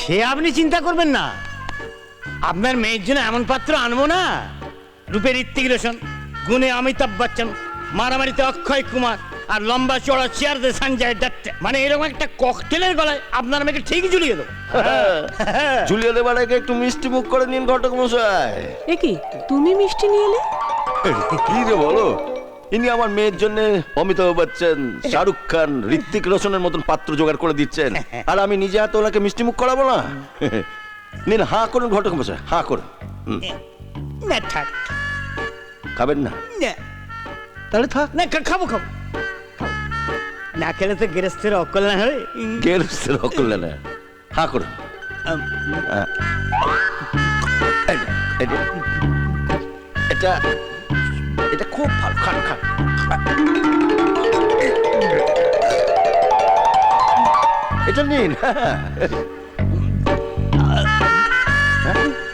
সে আপনি চিন্তা করবেন না, আপনার মেয়ের জন্য এমন পাত্র আনবো না, রূপে ঋত্বিক রোশন, গুণে অমিতাভ বচ্চন, মারামারিতে অক্ষয় কুমার, আর লম্বা চড়া চেয়ার দে সঞ্জয় দত্ত। মানে এরকম একটা ককটেলের গলায় আপনার মেয়েকে ঠিক ঝুলিয়ে দেবো। ঝুলিয়ে দেবার আগে একটু মিষ্টি মুখ করে নিন ঘটক মশাই। এ কি, তুমি মিষ্টি নিয়ে এলে? কি যে বলো, ইনি আমার মেয়ের জন্য অমিতাভ বচ্চন, শাহরুখ খান, ঋত্বিক রোশনের মতন পাত্র জোগাড় করে দিচ্ছেন, আর আমি নিজে হাতে ওনাকে মিষ্টি মুখ করাবো না? নিন, হাঁ করুন ঘটক মশাই, হাঁ করুন। না থাক, খাবেন না? না তাহলে থাক। না, খাবো খাবো, না খেলে তো গৃহস্থের অকল্যাণ হবে। গেরস্তের অকল্যাণ না, হাঁ করুন। এটা এটা খুব ভালো, খান খান। এটা নিন।